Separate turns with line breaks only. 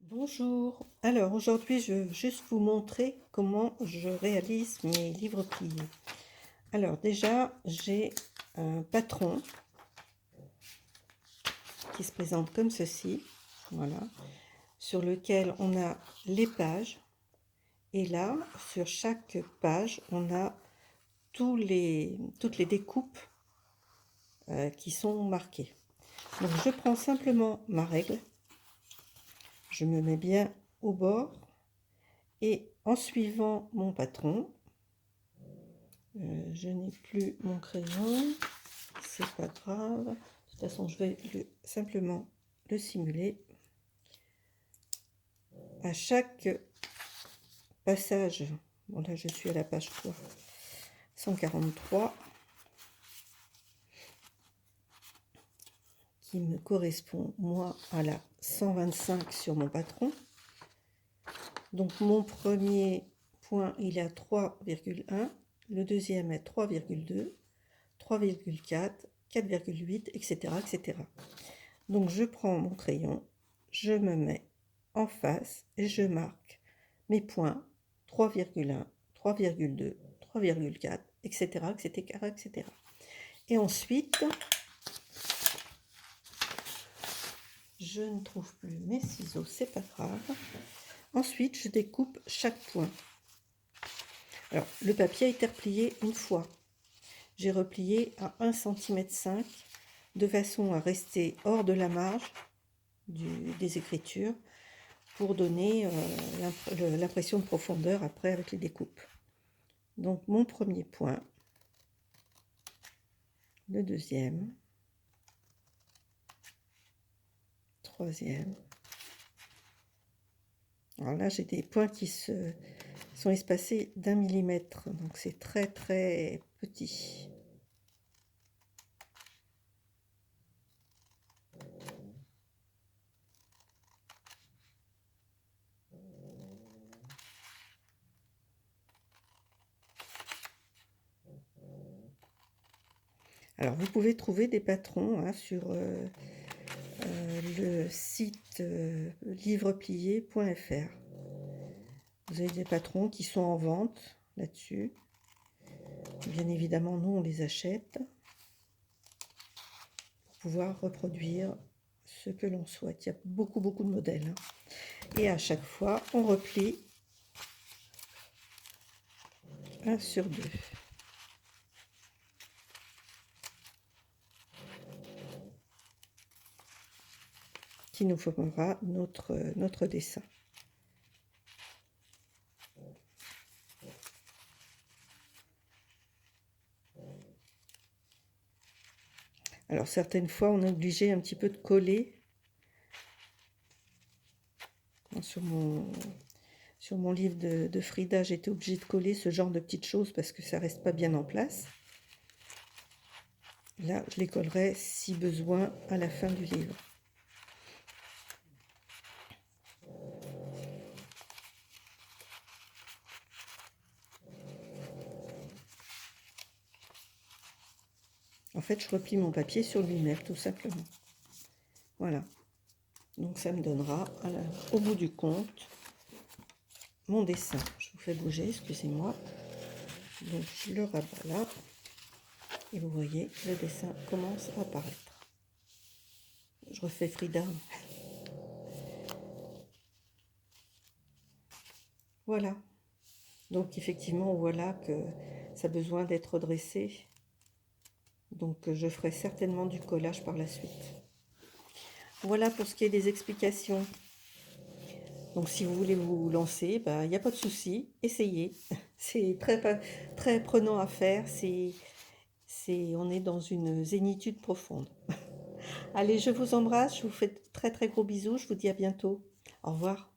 Bonjour. Alors aujourd'hui, je vais juste vous montrer comment je réalise mes livres pliés. Alors déjà, j'ai un patron qui se présente comme ceci, voilà, sur lequel on a les pages. Et là, sur chaque page, on a toutes les découpes qui sont marquées. Donc je prends simplement ma règle, je me mets bien au bord et en suivant mon patron, je n'ai plus mon crayon, c'est pas grave. De toute façon, je vais simplement le simuler. À chaque passage, bon là je suis à la page 143, qui me correspond moi à la 125 sur mon patron. Donc mon premier point il est à 3,1, le deuxième est 3,2, 3,4, 4,8, etc., etc. Donc je prends mon crayon, je me mets en face et je marque mes points 3,1, 3,2, 3,4, etc., etc., etc. Et ensuite, je ne trouve plus mes ciseaux, c'est pas grave. Ensuite, je découpe chaque point. Alors, le papier a été replié une fois. J'ai replié à 1,5 cm de façon à rester hors de la marge des écritures pour donner l'impression de profondeur après avec les découpes. Donc mon premier point, le deuxième, troisième. Alors là j'ai des points qui sont espacés d'1 millimètre, donc c'est très très petit. Alors vous pouvez trouver des patrons sur le site livreplié.fr. Vous avez des patrons qui sont en vente là-dessus. Bien évidemment, nous on les achète pour pouvoir reproduire ce que l'on souhaite. Il y a beaucoup de modèles. Et à chaque fois, on replie 1 sur 2. Qui nous formera notre dessin. Alors certaines fois on est obligé un petit peu de coller. Sur mon livre de Frida, j'étais obligée de coller ce genre de petites choses parce que ça reste pas bien en place. Là je les collerai si besoin à la fin du livre. En fait, je replie mon papier sur lui-même, tout simplement. Voilà. Donc ça me donnera, au bout du compte, mon dessin. Je vous fais bouger, excusez-moi. Donc je le rabats là. Et vous voyez, le dessin commence à apparaître. Je refais Frida. Voilà. Donc effectivement, voilà que ça a besoin d'être redressé. Donc je ferai certainement du collage par la suite. Voilà pour ce qui est des explications. Donc si vous voulez vous lancer, il n'y a pas de souci, essayez. C'est très prenant à faire, on est dans une zénitude profonde. Allez, je vous embrasse, je vous fais de très gros bisous, je vous dis à bientôt. Au revoir.